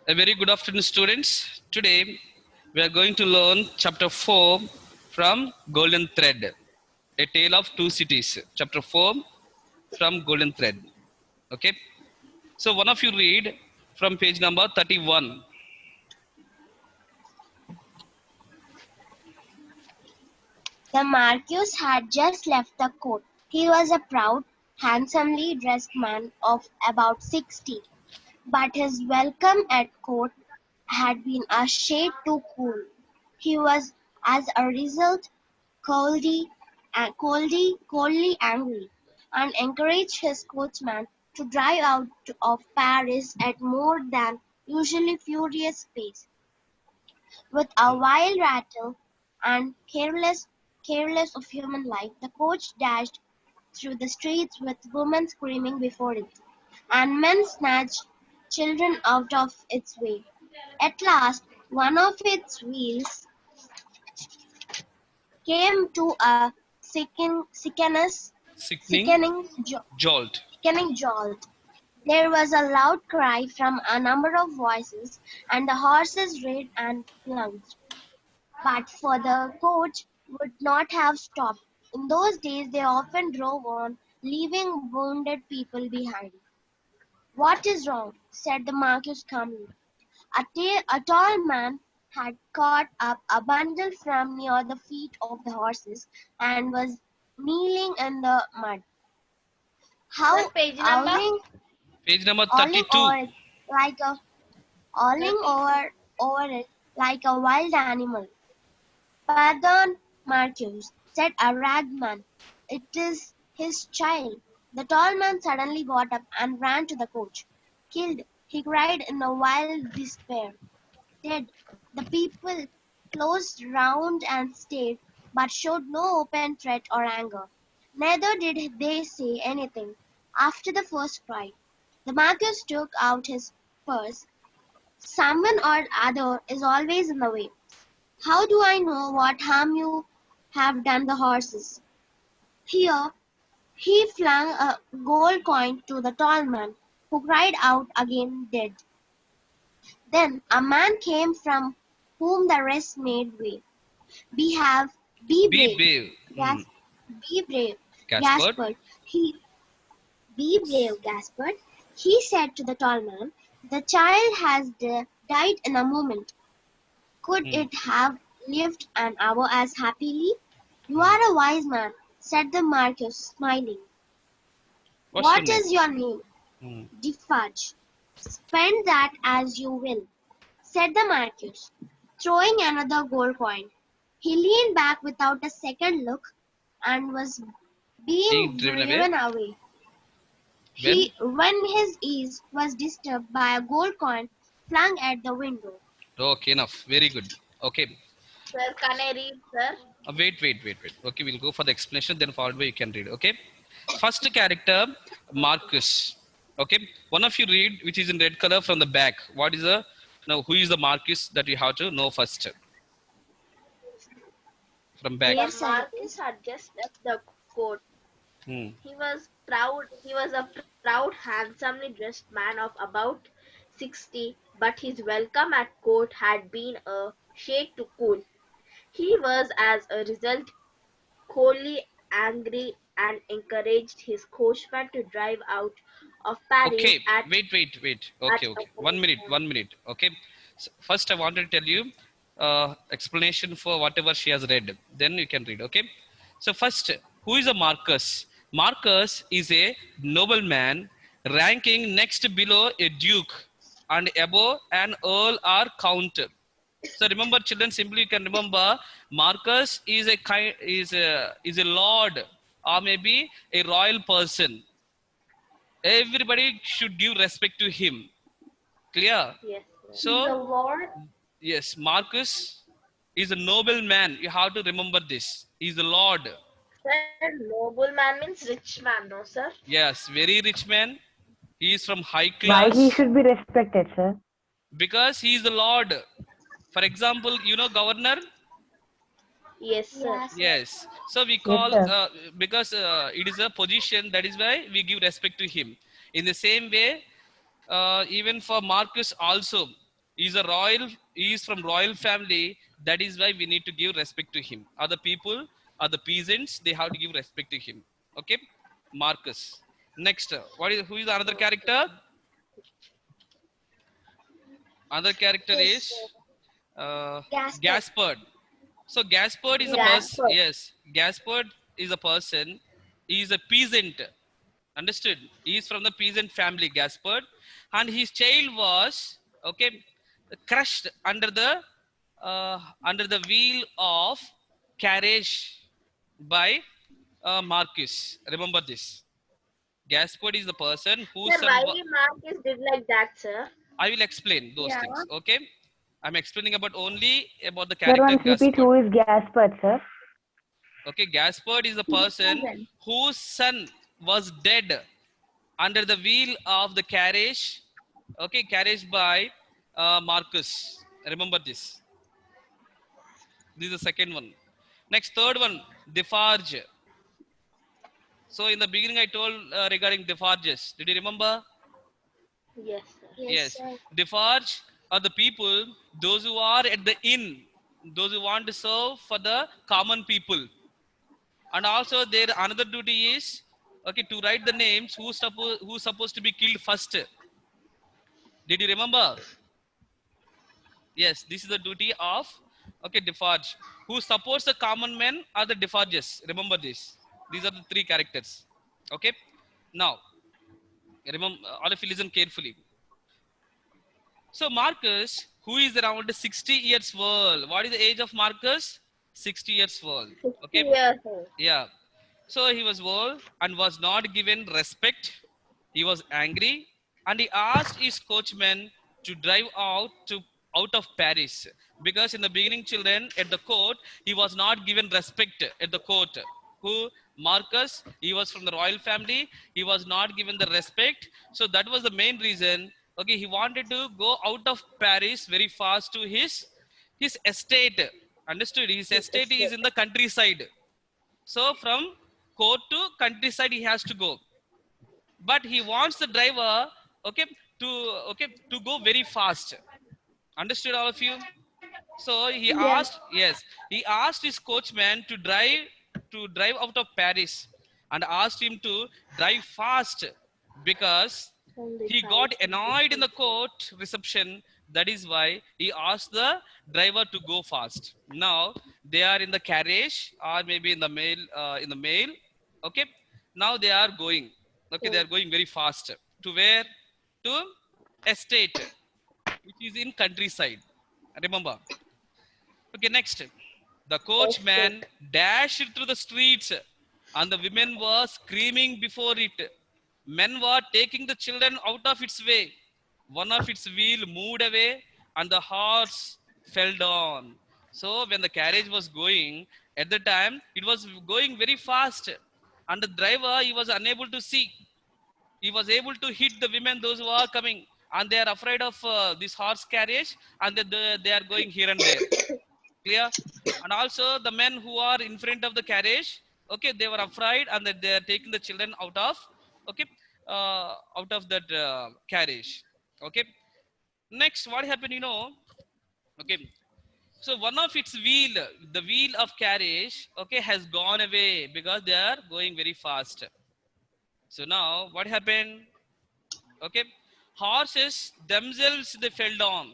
A very good afternoon, students. Today we are going to learn chapter 4 from Golden Thread, A Tale of Two Cities. Chapter 4 from Golden Thread. Okay. So one of you read from page number 31. The Marquis had just left the court. He was a proud, handsomely dressed man of about 60, but his welcome at court had been a shade too cool. He was, as a result, coldly angry, and encouraged his coachman to drive out of Paris at more than usually furious pace. With a wild rattle and careless of human life, the coach dashed through the streets with women screaming before it, and men snatched children out of its way. At last, one of its wheels came to a Sickening jo- jolt. sickening jolt. There was a loud cry from a number of voices, and the horses reared and plunged. But for the coach would not have stopped. In those days they often drove on, leaving wounded people behind. "What is wrong?" said the Marquis calmly. A tall man had caught up a bundle from near the feet of the horses and was kneeling in the mud, Sir, page number? Page number howling 32. like a howling over it like a wild animal. "Pardon, Marquis," said a ragged man. "It is his child." The tall man suddenly got up and ran to the coach. "Killed!" he cried in a wild despair. "Dead!" The people closed round and stared, but showed no open threat or anger. Neither did they say anything after the first cry. The Marquis took out his purse. "Someone or other is always in the way. How do I know what harm you have done the horses?" Here he flung a gold coin to the tall man, who cried out again, "Dead!" Then a man came from whom the rest made way. "Be Be brave, brave. be brave," Gaspard. gasped he. "Be brave, gasped," he said to the tall man. "The child has died in a moment. Could it have lived an hour as happily?" "You are a wise man," said the Marquis, smiling. What's your "What name? is your name?" "Defarge." "Spend that as you will," said the Marquis, throwing another gold coin. He leaned back without a second look, and was Being being driven away. driven away. When? When his ease was disturbed by a gold coin flung at the window. Okay, enough. Very good. Okay. Sir, can I read, sir? Wait. Okay, we'll go for the explanation, then followed by you can read. Okay. First character, Marcus. Okay. One of you read, which is in red color from the back. What is the now? Who is the Marcus that you have to know first? From back. Where, The sir, it Marquis is? had just left the court. Hmm. He was a proud, handsomely dressed man of about 60, but his welcome at court had been a shade too cool. He was, as a result, coldly angry and encouraged his coachman to drive out of Paris Okay. at Wait. at Okay. a 1 minute. Okay. So first, I wanted to tell you explanation for whatever she has read. Then you can read. Okay. So first, who is a Marcus? Marcus is a nobleman ranking next below a duke and above an earl or count. So remember, children, simply you can remember Marcus is a kind is a lord or maybe a royal person. Everybody should give respect to him. Clear? yes, He's a So lord. yes, Marcus is a noble man. You have to remember this. He's the lord. sir. Nobleman means rich man, no, sir? Yes, very rich man. He is from high Why he class should be respected, sir? because he is the lord. For example, you know governor. Yes, sir. Yes, sir. Yes. So we Yes, call sir. because it is a position, that is why we give respect to him. In the same way, even for Marcus also. He's a royal. He is from royal family. That is why we need to give respect to him. Other people, other peasants, they have to give respect to him. Okay, Marcus. Next, what is who is another character? Another character Yes, is uh, Gaspard. Gaspard. So Gaspard is a Yeah. person. Gaspard. Yes, Gaspard is a person. He is a peasant. Understood? He is from the peasant family, Gaspard, and his child was okay crushed under the wheel of carriage by Marquis. Remember this. Gaspard is the person whose Sir, son. why Marcus did like that, sir? I will explain those Yeah. things. Okay, I'm explaining about only about the Sir, character once repeat Gaspard. who is Gaspard, sir. Okay, Gaspard is the He's a person peasant. whose son was dead under the wheel of the carriage. Okay, carriage by Marcus. Remember this. This is the second one. Next, third one, Defarge. So in the beginning, I told regarding Defarges. Did you remember? Yes, sir. Yes, Yes, sir. Defarge are the people, those who are at the inn, those who want to serve for the common people. And also their another duty is okay to write the names who's supposed to be killed first. Did you remember? Yes, this is the duty of okay Defarge. Who supports the common men are the Defarges. Remember this. These are the three characters. Okay. Now remember all of you listen carefully. So Marcus, who is around 60 years old. What is the age of Marcus? 60 years old. 60 Okay. years old. Yeah. So he was old and was not given respect. He was angry and he asked his coachman to drive out of Paris because in the beginning, children at the court he was not given respect at the court. Who Marcus? He was from the royal family. He was not given the respect. So that was the main reason. Okay, he wanted to go out of Paris very fast to his estate. Understood? His His estate is estate. in the countryside. So from court to countryside he has to go, but he wants the driver okay to to go very fast. Understood, all of you? So he Yes. asked, yes, he asked his coachman to drive out of Paris and asked him to drive fast because From the he got sides of the annoyed in the people. court reception. That is why he asked the driver to go fast. Now they are in the carriage or maybe in the mail Okay. Now they are going. Okay, they So, are going very fast. To where? To estate, which is in countryside. Remember. Okay, next. The coachman estate. dashed through the streets and the women were screaming before it. Men were taking the children out of its way. One of its wheel moved away and the horse fell down. So when the carriage was going, at the time it was going very fast and the driver he was unable to see. He was able to hit the women those who are coming and they are afraid of this horse carriage and they are going here and there. Clear? And also the men who are in front of the carriage, okay, they were afraid and that they are taking the children okay, out of that carriage. Okay. Next, what happened? Okay. So one of its wheel, the wheel of carriage, okay, has gone away because they are going very fast. So now what happened? Okay, horses themselves they fell down.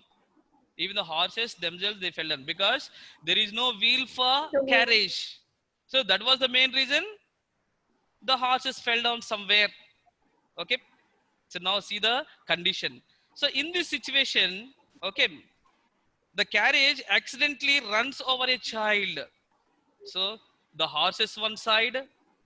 Even the horses themselves they fell down because there is no wheel for So we carriage. So that was the main reason the horses fell down somewhere. Okay, so now see the condition. So in this situation, okay, the carriage accidentally runs over a child. So the horse is one side,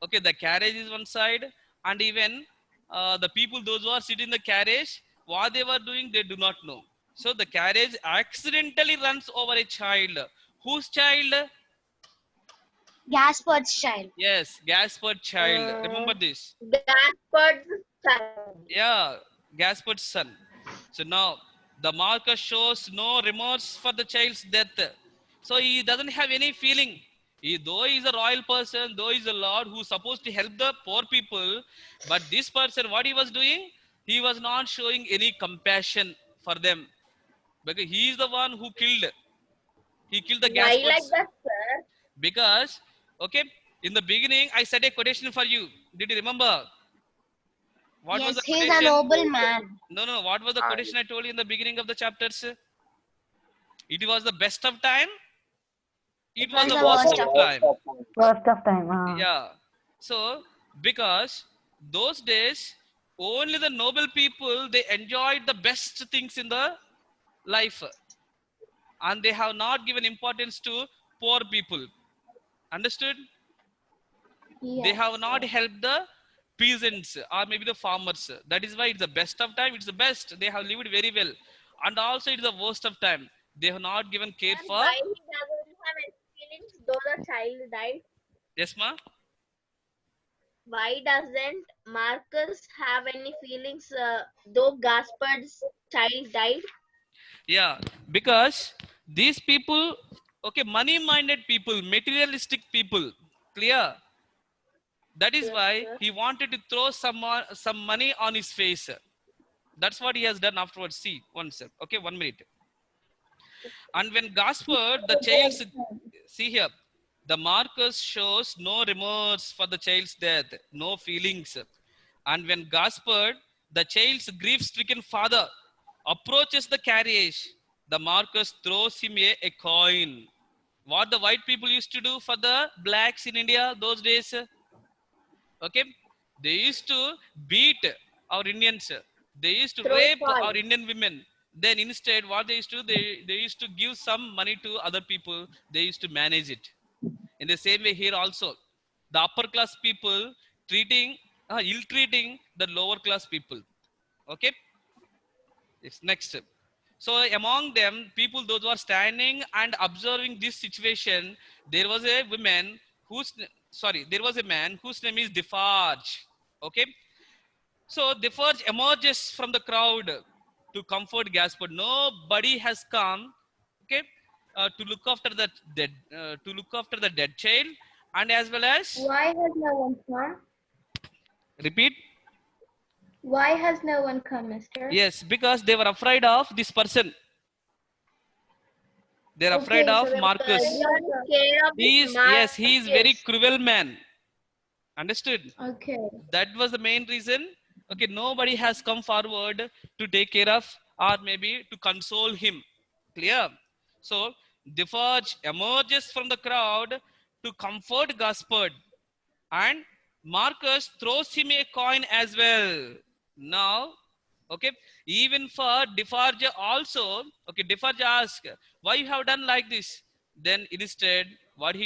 okay, the carriage is one side, and even the people, those who are sitting in the carriage, what they were doing, they do not know. So the carriage accidentally runs over a child. Whose child? Gaspard's child. Yes, Gaspard child. Remember this. Gaspard's child. Yeah, Gaspard's son. So now the Marcus shows no remorse for the child's death. So he doesn't have any feeling. Though he is a royal person, though he is a lord who's supposed to help the poor people, but this person, what he was doing, he was not showing any compassion for them because he is the one who killed. He killed the Why like Gaspards that, sir? because, okay, in the beginning I said a quotation for you. Did you remember? What was Yes, the he is a quotation? noble man. No, no. What was the Uh, quotation I told you in the beginning of the chapters? It was the best of time. It It was was the the worst worst of of time. time. Worst of time. Yeah. So because those days only the noble people they enjoyed the best things in the life, and they have not given importance to poor people. Understood? They Yes, have not sir. helped the peasants or maybe the farmers. That is why it's the best of time. It's the best. They have lived very well. And also it's the worst of time. They have not given care sir, for. why he doesn't have any feelings though the child died? Yes, ma? Why doesn't Marcus have any feelings though Gaspard's child died? Yeah. Because these people, okay, money minded people, materialistic people, clear. That is Yes, why sir. he wanted to throw some money on his face. That's what he has done afterwards. See, one sec. Okay, 1 minute. And when Gaspard, the child's, see here, the Marcus shows no remorse for the child's death, no feelings. And when Gaspard, the child's grief-stricken father, approaches the carriage, the Marcus throws him a coin. What the white people used to do for the blacks in India those days, okay? They used to beat our Indians. They used to Throw rape our coin. Indian women. Then instead, what they used to do, they used to give some money to other people. They used to manage it. In the same way here also, the upper class people treating, ill-treating the lower class people. Okay, it's next. So among them, people those who are standing and observing this situation, there was a woman whose sorry, there was a man whose name is Defarge. Okay, so Defarge emerges from the crowd to comfort Gaspard. Nobody has come, okay, to look after the dead, child, and as well as Why has no one come? repeat. Why has no one come, mister? Yes, because they were afraid of this person. They're afraid Okay, so of there was Marcus. nobody Everyone at is scared of He this is, yes, he is very Marcus. cruel man. Understood? the... Okay. That was the main reason. Okay, nobody has come forward to take care of or maybe to console him. Clear? So Defarge emerges from the crowd to comfort Gaspard, and Marcus throws him a coin as well. Now, okay, even for Defarge also, okay, Defarge asks, why you have done like this? Then instead, what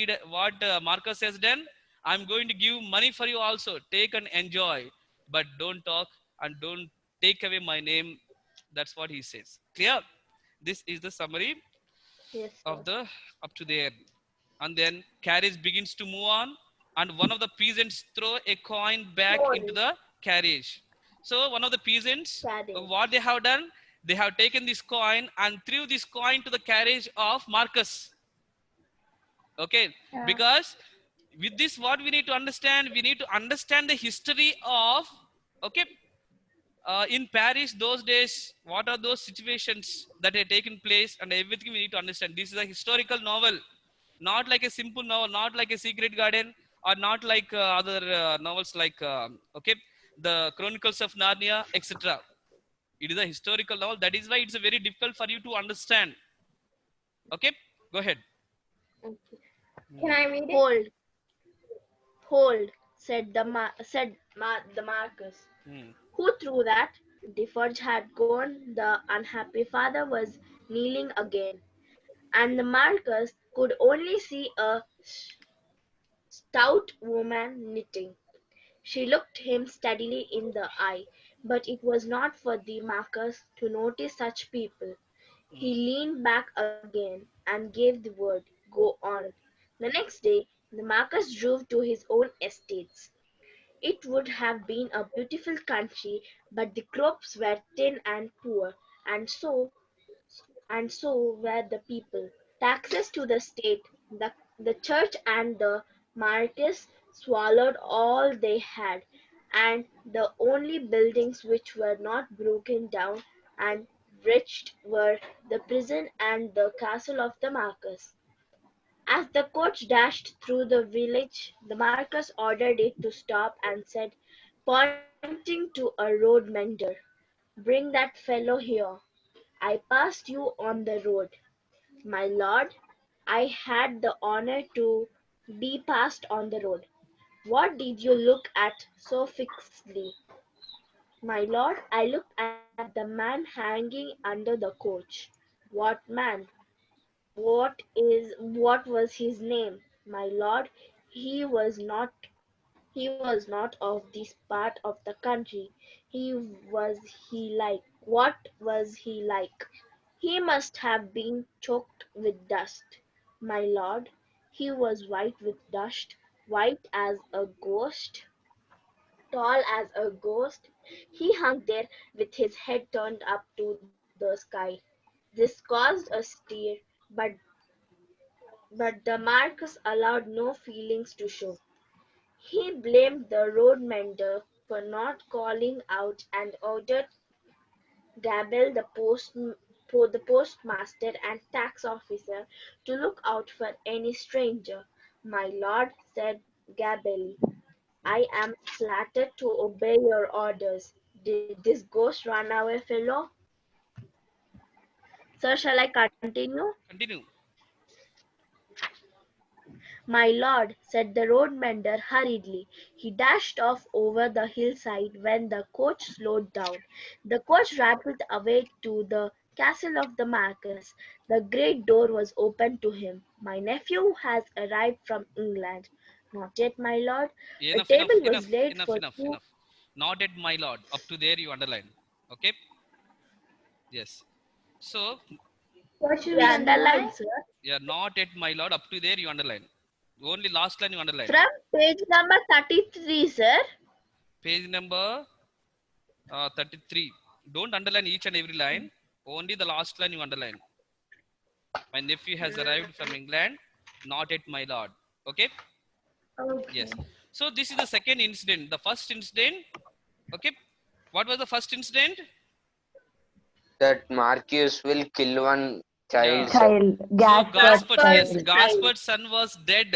Marcus has done, I'm going to give money for you also. Take and enjoy, but don't talk and don't take away my name. That's what he says. Clear? This is the summary Yes, of sir. the up to there. And then carriage begins to move on, and one of the peasants throw a coin back into Coin. the carriage. So one of the peasants, what Carriage. they have done, they have taken this coin and threw this coin to the carriage of Marcus. Okay, Yeah. because with this, what we need to understand, we need to understand the history of, okay, in Paris those days, what are those situations that had taken place, and everything we need to understand. This is a historical novel, not like a simple novel, not like a Secret Garden, or not like other novels like okay, the Chronicles of Narnia, etc. It is a historical novel. That is why it's very difficult for you to understand. Okay, go ahead. Okay. Can I read it? Hold, hold, the Marcus. Hmm. Who threw that? Defarge had gone. The unhappy father was kneeling again, and the Marcus could only see a stout woman knitting. She looked him steadily in the eye, but it was not for the Marcus to notice such people. He leaned back again and gave the word, "Go on." The next day, the Marcus drove to his own estates. It would have been a beautiful country, but the crops were thin and poor, and so were the people. Taxes to the state, the church and the marquis swallowed all they had, and the only buildings which were not broken down and reached were the prison and the castle of the Marquis. As the coach dashed through the village, the Marquis ordered it to stop and said, pointing to a road mender, "Bring that fellow here. I passed you on the road." "My lord, I had the honor to be passed on the road. What did you look at so fixedly?" "My lord, I looked at the man hanging under the coach." "What man? What was his name?" "My lord, he was not he was not of this part of the country. He was he like What was he like?" "He must have been choked with dust." "My lord, he was white with dust, white as a ghost, tall as a ghost. He hung there with his head turned up to the sky." This caused a stir, but the Marquis allowed no feelings to show. He blamed the road mender for not calling out and ordered Gabel, the postmaster and tax officer, to look out for any stranger. "My lord," said Gabel, "I am flattered to obey your orders. Did this ghost run away, fellow?" "Sir, shall I continue?" Continue. "My lord," said the road mender hurriedly. He dashed off over the hillside when the coach slowed down. The coach rattled away to the castle of the Marquis. The great door was opened to him. "My nephew has arrived from England." "Not yet, my lord. A Enough, enough, table was enough, laid enough, for enough, two." enough. Not at my lord. Up to there, you underline. Okay. Yes. So, What should we Yeah, underline? underline, sir. yeah, not at my lord. Up to there, you underline. Only last line you underline. From page number 33, sir. Page number 33. Don't underline each and every line. Only the last line you underline. My nephew has arrived from England. Not at my lord. Okay. Okay. Yes. So this is the second incident. The first incident. Okay. What was the first incident? That Marcus will kill one child, Yeah. sir. Child, So Gaspard Gaspard, Gaspard yes, child. child. Gaspard's son was dead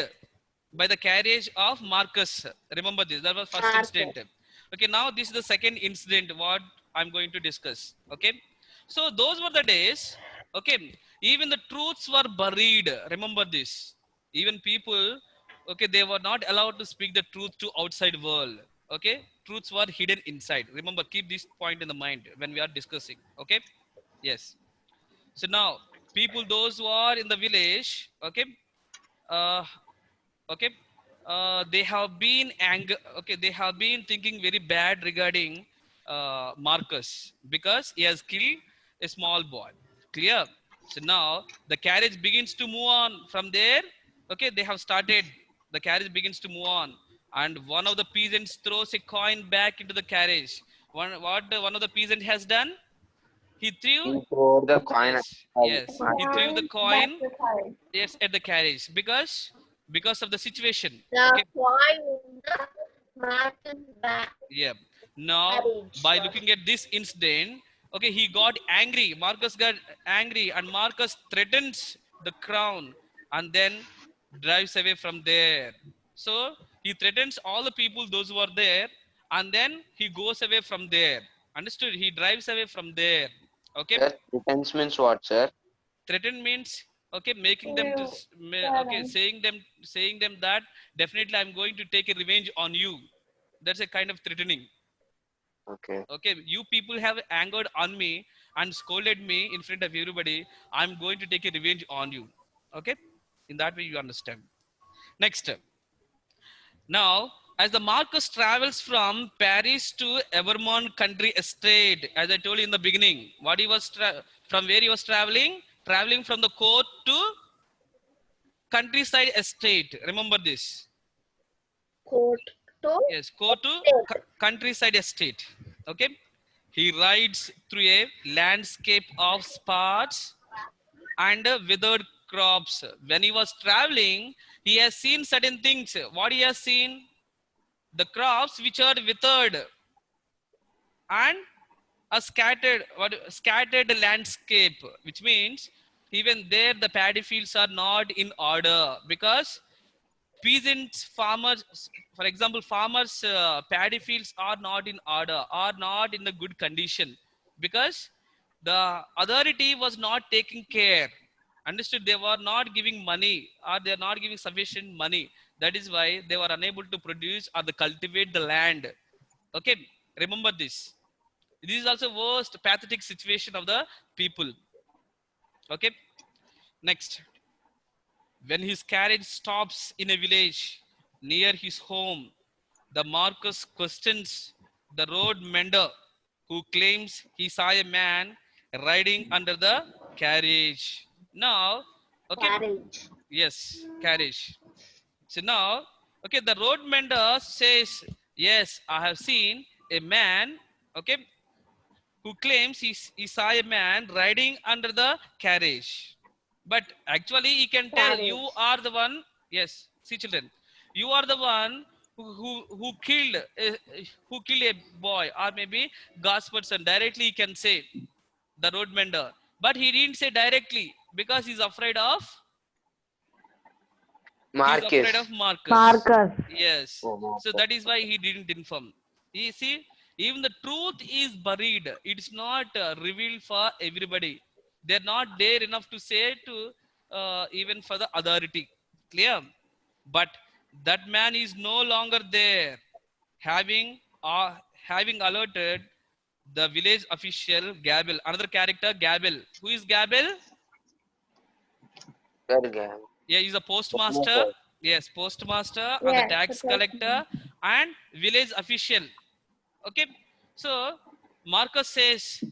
by the carriage of Marcus. Remember this. That was first Marcus. incident. Okay, now this is the second incident what I'm going to discuss. Okay. So those were the days. Okay. Even the truths were buried. Remember this. Even people, okay, they were not allowed to speak the truth to outside world. Okay. Truths were hidden inside. Remember, keep this point in the mind when we are discussing. Okay. Yes. So now, people, those who are in the village, okay, uh, okay, they have been okay, they have been thinking very bad regarding Marcus because he has killed a small boy. Clear? So now the carriage begins to move on from there. Okay, they have started. The carriage begins to move on, and one of the peasants throws a coin back into the carriage. One of the peasant has done? He threw. He threw the coin at Yes, the yes. He Marcus. threw the Why? That's coin, the card. yes, at the carriage because of the situation. The Okay, coin in the Marcus yeah. Now, carriage. by looking at this incident, okay, he got angry. Marcus got angry, and Marcus threatens the crown and then drives away from there. So he threatens all the people, those who are there, and then he goes away from there. Understood? He drives away from there. Okay. Sir, pretense means what, sir? Threaten means, okay, making them to You okay, seven. saying them that definitely I'm going to take a revenge on you. That's a kind of threatening. Okay. Okay, you people have angered on me and scolded me in front of everybody. I'm going to take a revenge on you. Okay, in that way you understand. Next, now as the Marcus travels from Paris to Evermont country estate, as I told you in the beginning, what he was from where he was traveling from the court to countryside estate. Remember this. Coat to Yes, go to state. countryside estate. Okay. He rides through a landscape of spots and withered crops. When he was traveling, he has seen certain things. What he has seen? The crops which are withered and a scattered landscape, which means even there the paddy fields are not in order, because peasants, farmers, for example, farmers paddy fields are not in order, are not in the good condition, because the authority was not taking care. Understood? They were not giving money, or they are not giving sufficient money. That is why they were unable to produce or the cultivate the land. Okay, remember this. This is also worst pathetic situation of the people. Okay, next. When his carriage stops in a village near his home, the Marquis questions the road mender, who claims he saw a man riding under the carriage. Now, okay, Carriage. yes, carriage. So now, okay, the road mender says, yes, I have seen a man, okay, who claims he saw a man riding under the carriage. But actually, he can tell you Carriage. are the one. Yes, see, children, you are the one who killed a boy, or maybe God's person. Directly, he can say the road mender, but he didn't say directly because he's afraid of Marcus. Marcus. Marcus. Yes. Oh, So Marcus. that is why he didn't inform. You see, even the truth is buried. It's not revealed for everybody. They're not there enough to say to even for the authority. Clear? But that man is no longer there, having having alerted the village official Gabel. Another character, Gabel. Who is Gabel? Very good. Yeah, he's a postmaster. Postmaster. Yes, postmaster and the Yes, the tax collector postman. and village official. Okay, so Marcus says,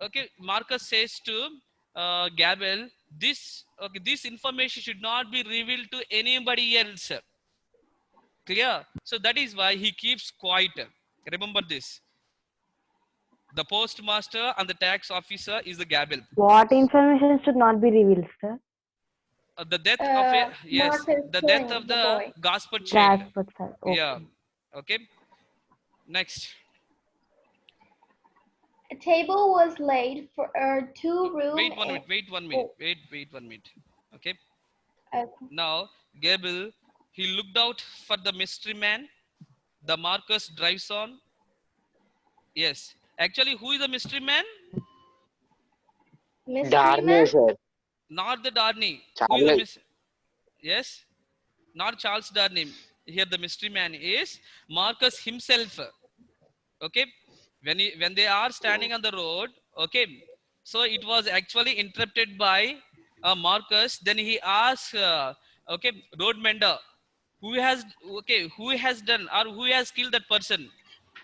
okay, Marcus says to Gabel, this information should not be revealed to anybody else. Clear? So that is why he keeps quiet. Remember this. The postmaster and the tax officer is the Gabel. What information should not be revealed, sir? The death of a, yes, Marcus the death killing of the the boy. gospel child. Gaspard, sir. Yeah. Okay. Okay. Next. A table was laid for a Wait two-room. 1 minute. Wait 1 minute. Oh, Wait 1 minute. Okay. okay. Now, Gable, he looked out for the mystery man. The Marcus drives on. Yes. Actually, who is the mystery man? Mystery man? Darnay, sir. Not the Darnay. Who is the Charlie. Yes. Not Charles Darnay. Here, the mystery man is Marcus himself. Okay, when they are standing on the road. Okay, so it was actually interrupted by Marcus. Then he asks, okay, road mender, who has, okay, who has done or who has killed that person?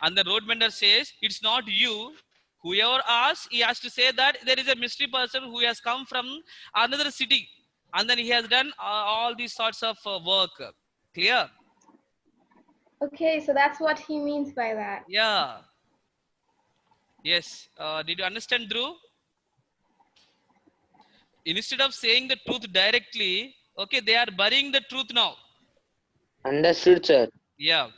And the road mender says, it's not you. Whoever asks, he has to say that there is a mystery person who has come from another city, and then he has done all these sorts of work. Clear? Okay, so that's what he means by that. Yeah. Yes. Did you understand, Drew? Instead of saying the truth directly, okay, they are burying the truth now. Understood, sir. Yeah.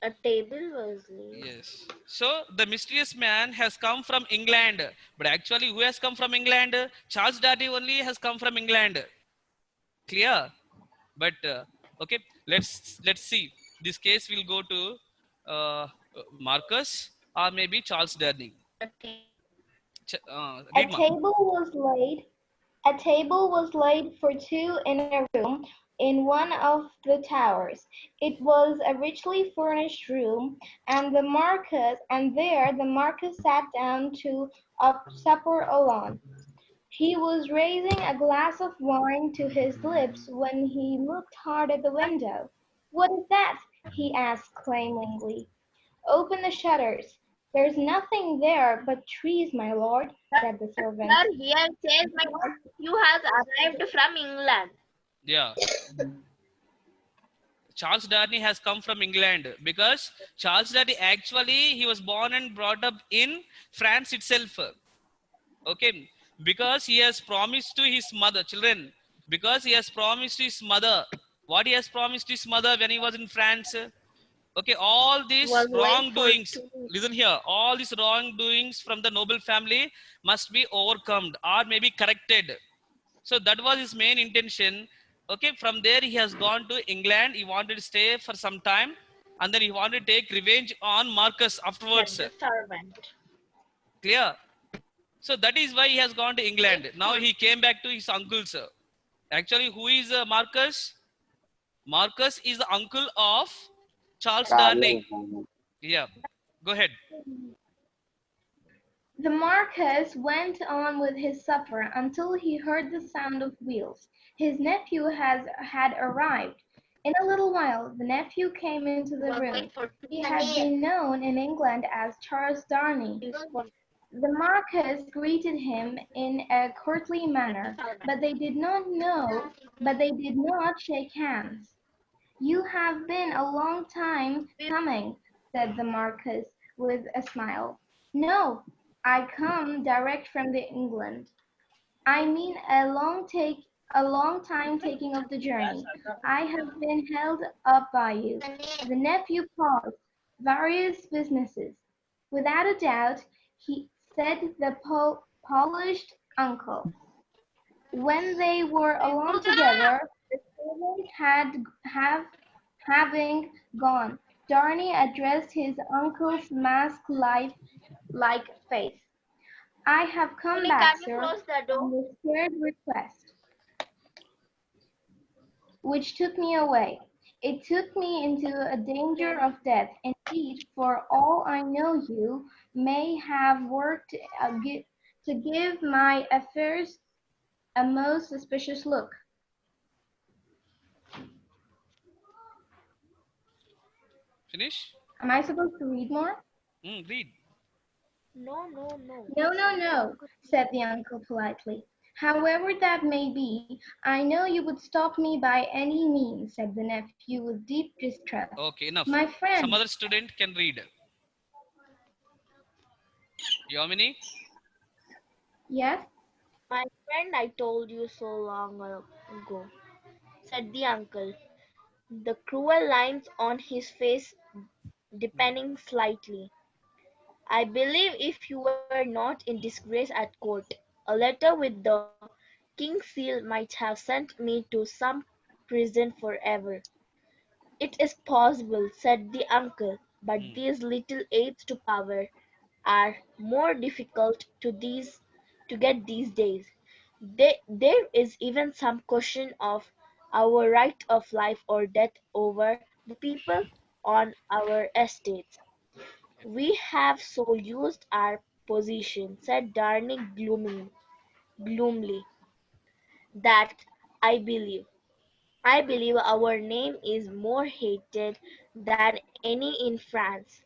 A table was laid. Yes. So the mysterious man has come from England, but actually, who has come from England? Charles Darnay only has come from England. Clear? But okay, let's see. This case will go to Marcus or maybe Charles Darnay. A table. A Read, Ma. table was laid. A table was laid for two in a room in one of the towers. It was a richly furnished room, and there the Marquis sat down to supper alone. He was raising a glass of wine to his lips when he looked hard at the window. "What is that?" he asked claimingly. "Open the shutters." "There's nothing there but trees, my lord," said the servant. Sir, here it says my nephew has arrived from England. Yeah. Charles Darnay has come from England because Charles Darnay actually he was born and brought up in France itself. Okay, because he has promised to his mother, children. Because he has promised to his mother. What he has promised his mother when he was in France? Okay, all He these was late for wrongdoings, 2 weeks. listen here, all these wrongdoings from the noble family must be overcome or maybe corrected. So that was his main intention. Okay, from there he has gone to England. He wanted to stay for some time, and then he wanted to take revenge on Marcus afterwards. Said the servant. Clear? So that is why he has gone to England. Wait Now for he came back to his uncle's. Actually, who is Marcus? Marcus is the uncle of Charles Darnley. Charles Darwin. Yeah, go ahead. The Marquis went on with his supper until he heard the sound of wheels. His nephew had arrived. In a little while the nephew came into he the was room. late for He 2 had weeks. been known in England as Charles Darnley. He was The Marquis greeted him in a courtly manner, the but they servant. did not shake hands. "You have been a long time coming," said the Marquis with a smile. "No, I come direct from the England. I mean a long time taking of the journey. I have been held up by you." The nephew paused. "Various businesses." "Without a doubt," he said the polished uncle. When they were alone together, the servant having gone, Darnay addressed his uncle's mask-like face. "I have come Tony, back, can you sir, close the on door? the scared request which took me away. It took me into a danger Then of death. Indeed, for all I know you may have worked to give my affairs a most suspicious look." Finish. Am I supposed to read more? Read. no. "No, no, Said the no," uncle. said the uncle politely. "However that may be, I know you would stop me by any means," said the nephew with deep distress. Okay, enough. "My Some friend." other student can read. Yamini. "Yes?" My friend, I told you so long ago, said the uncle, the cruel lines on his face deepening slightly. I believe if you were not in disgrace at court, a letter with the king's seal might have sent me to some prison forever. It is possible, said the uncle, but Hmm. these little aids to power are more difficult to get these days. There is even some question of our right of life or death over the people on our estates. We have so used our position, said Darnay gloomily, that I believe I believe our name is more hated than any in France.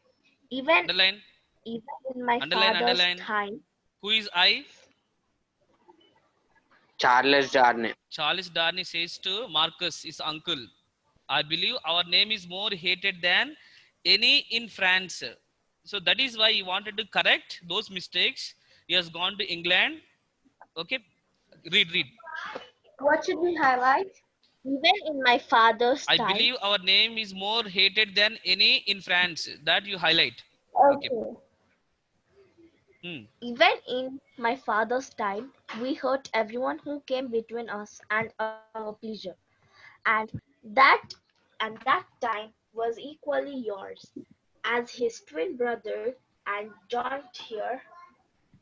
Even Underline. even in my Underline. father's Underline. time, Who is I? Charles Darwin. Charles Darnley says to Marcus, his uncle, I believe our name is more hated than any in France. So that is why he wanted to correct those mistakes. He has gone to England. Okay, read. What should we highlight? even in my father's I time, believe our name is more hated than any in France. That you highlight. Okay. Okay. Hmm. even in my father's time, we hurt everyone who came between us and our pleasure. And that and that time was equally yours. As his twin brother and joint here,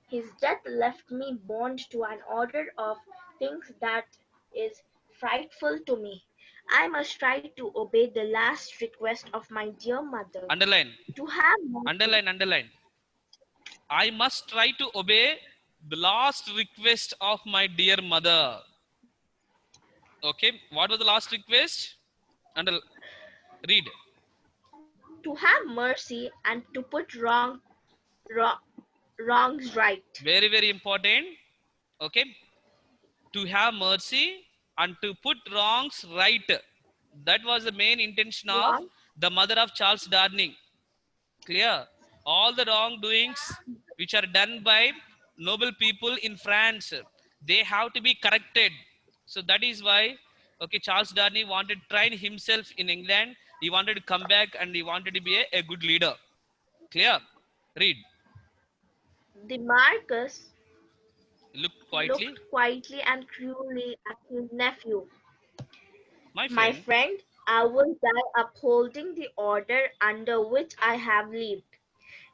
his death left me bound to an order of things that is frightful to me. I must try to obey the last request of my dear mother, Underline. to have mercy. Underline. I must try to obey the last request of my dear mother. Okay. What was the last request? Under read. To have mercy and to put wrong wrongs right. Very important. Okay. To have mercy and to put wrongs right. That was the main intention of Wrong the mother of Charles Darnley. Clear? All the wrongdoings which are done by noble people in France, they have to be corrected. So that is why, okay, Charles Darnley wanted to train himself in England He wanted to come back and he wanted to be a good leader. Clear? Read. The Marquis Look quietly. looked quietly and cruelly at his nephew. My My friend. friend, I will die upholding the order under which I have lived.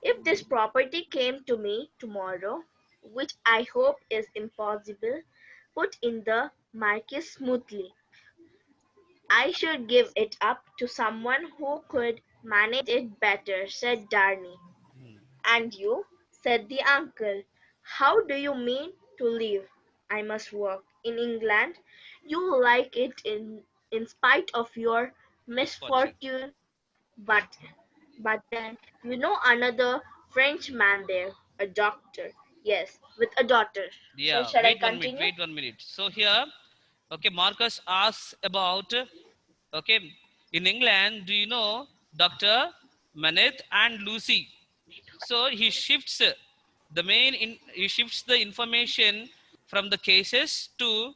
If this property came to me tomorrow, which I hope is impossible, put in the Marquis smoothly, I should give it up to someone who could manage it better, said Darnay. And you, said the uncle, how do you mean to live? I must work. In England, you like it in spite of your Misfortune. misfortune, but then you know another Frenchman there, a doctor. Yes, with a daughter. So Yeah, shall I wait 1 minute, continue? wait 1 minute. So here, okay, Marcus asks about, okay, in England, do you know Dr. Maneth and Lucy? So he shifts the information from the cases to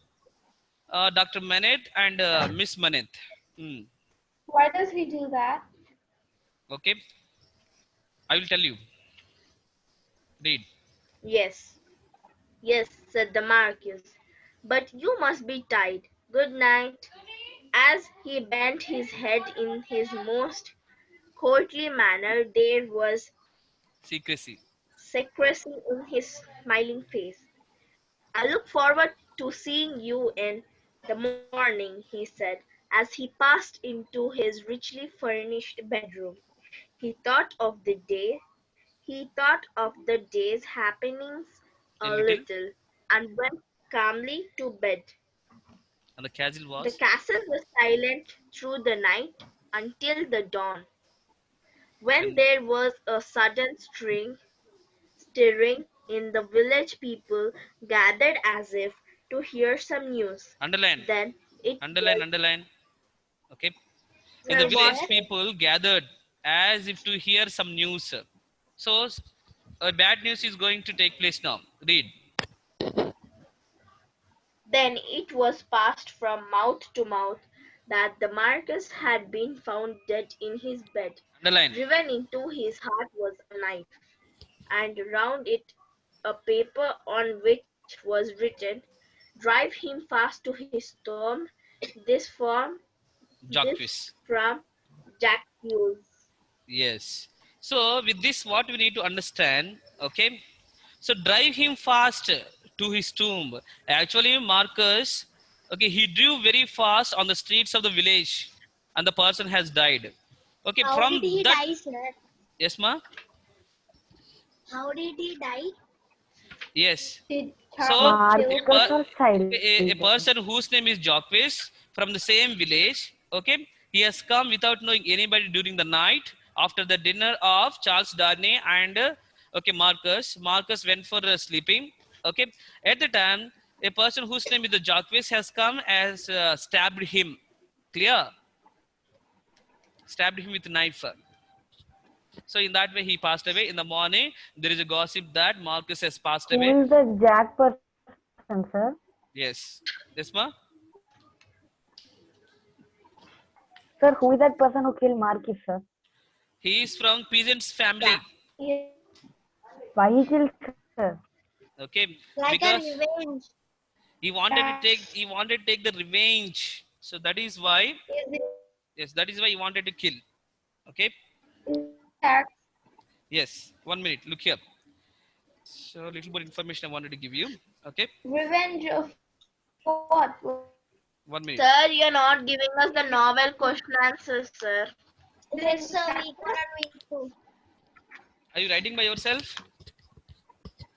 Dr. Maneth and Miss Maneth. Hmm. Why does he do that? Okay, I will tell you. Read. Yes, yes, said the Marquis. But you must be tied. Good night. As he bent his head in his most courtly manner, there was Secrecy. secrecy in his smiling face. I look forward to seeing you in the morning, he said, as he passed into his richly furnished bedroom. He thought of the day, he thought of the day's happenings A a little. little, and went calmly to bed. And the castle The was. castle was silent through the night until the dawn, when And there was a sudden stirring in the village. People gathered as if to hear some news. underline. Then it Underline, was underline. Okay. In the well, Yes, what? village, sir. people gathered as if to hear some news. So, a bad news is going to take place now. Read. Then it was passed from mouth to mouth that the Marquis had been found dead in his bed. Underline. Driven into his heart was a knife, and round it a paper on which was written, "Drive him fast to his tomb. This from this Jacques. from Jacques." Yes. So, with this, what we need to understand, okay? So, drive him fast to his tomb. Actually, Marcus, okay, he drove very fast on the streets of the village, and the person has died. Okay, How did from he that, die, sir? yes, ma? How did he die? Did Yes. So Charles kill a, him? Marcus per, or child? a person whose name is Jacques from the same village, okay, he has come without knowing anybody during the night after the dinner of Charles Darnay and okay Marcus. Marcus went for sleeping. Okay, at the time, a person whose name is the Jacques has come as stabbed him. Clear? Stabbed him with a knife. So in that way, he passed away. In the morning, there is a gossip that Marcus has passed Who away. is the Jack person, sir? Yes. Yes, ma? Sir, who is that person who killed Marquis, sir? He is from peasants family. Yeah. Why he killed, sir? Okay, Like a because revenge. he wanted to take the revenge. So that is why, yes, that is why he wanted to kill. Okay, Tax yes. 1 minute. Look here. So little more information I wanted to give you. Okay, revenge of what? 1 minute. Sir, you're not giving us the novel question answers, sir. Yes, sir. We cannot read too. Are you writing by yourself?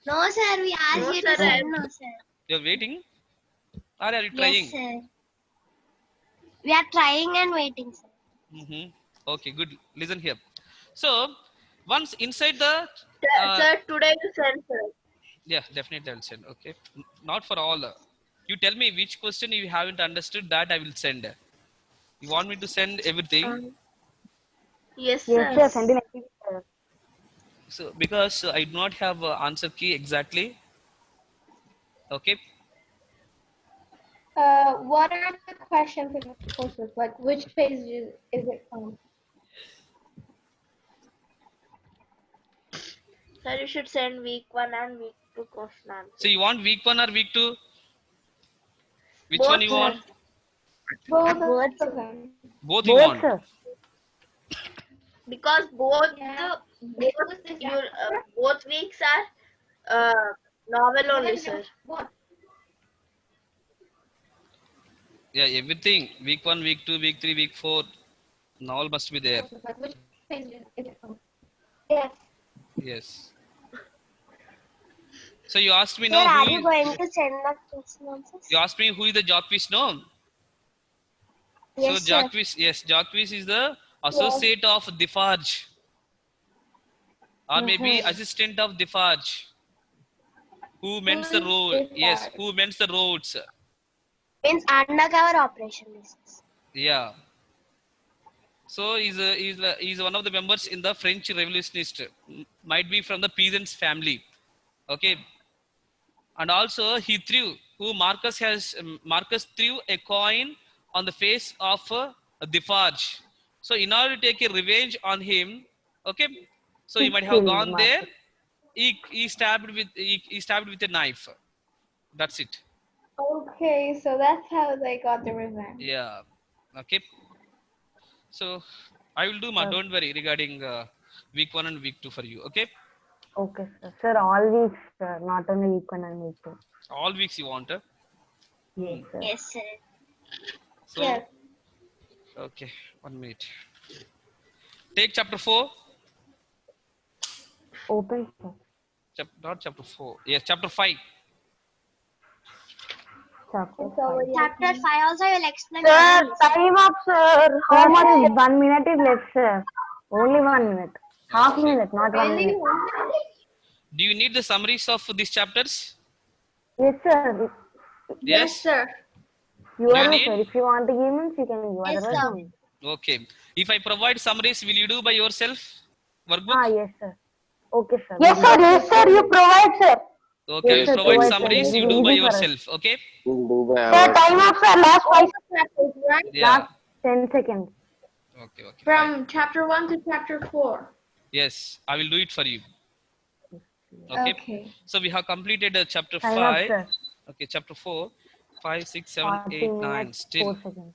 No, sir. We asked No, you sir. to send. No, sir. You're waiting, or are you Yes, trying? sir. We are trying and waiting, sir. Okay, good. Listen here. So once inside the uh, Sir, today you sent, sir. yeah, definitely I'll send. Okay, not for all. You tell me which question you haven't understood. That I will send. You want me to send everything? Yes, Yes, sir. sir. Send in everything, sir. So because I do not have answer key exactly. Okay. What are the questions in the courses? Like, which page is it from? Sir, you should send week 1 and week 2 question So answers. you want week 1 or week 2? Which one Both, you sir. want? Both Both, of sir. them. Both you Both, want. sir. Because both Yeah. both both weeks are novel only, sir. Yeah, everything. Week 1, week 2, week 3, week 4. Novel must be there. Like, which page is it from? Yes. Yes. So you asked me Sir, no who are you is, going to send the question answers? you asked me who is the Jacques, no? So Yes, sir. Jacques is the associate of Defarge, or maybe assistant of Defarge, who Who mends the is road. this Yes, part? who mends the roads. Means undercover operation business. Yeah. So he's one of the members in the French revolutionist. Might be from the peasants family. Okay. And also he threw who Marcus threw a coin on the face of Defarge. So in order to take a revenge on him, okay, so he He might have killed gone there. Marcus. He stabbed with a knife. That's it. Okay, so that's how they got the revenge. Yeah. Okay. So I will do my don't worry regarding week 1 and week 2 for you. Okay. Okay, sir. Sir, all weeks, sir. Not only week 1 and week 2. All weeks you want. Yes, sir. Yes, sir. So Yes. okay, 1 minute. Take chapter 4. Open, sir. Not chapter 4. Yes, chapter 5. Chapter It's 5. already Chapter 5 also I will explain. Sir, clearly, sir. time up, sir. How much is 1 minute is left, sir? Only 1 minute. Half Okay. minute, not 1 Really? minute. Do you need the summaries of these chapters? Yes, sir. Yes. sir. You Do you are the need? sir. If you want to give means, you can give. Yes, Otherwise, sir. don't. Okay. If I provide summaries, will you do by yourself? Workbook? Yes, sir. Okay, sir. Yes, sir. Yes, sir. You provide, sir. Okay, I Yes, will sir. provide Provide, sir. summaries. It You will do be by easy for us. yourself. Okay. We'll do by Sir, ours. time up, sir. Last 5 Chapters, right? Yeah. Last 10 seconds. Okay. Okay. Fine. From chapter 1 to chapter 4. Yes, I will do it for you. Okay. Okay. So we have completed chapter Time up, 5. sir. Okay, chapter 4. 5, 6, 7, 40 8, 9. minutes, Still 4 seconds.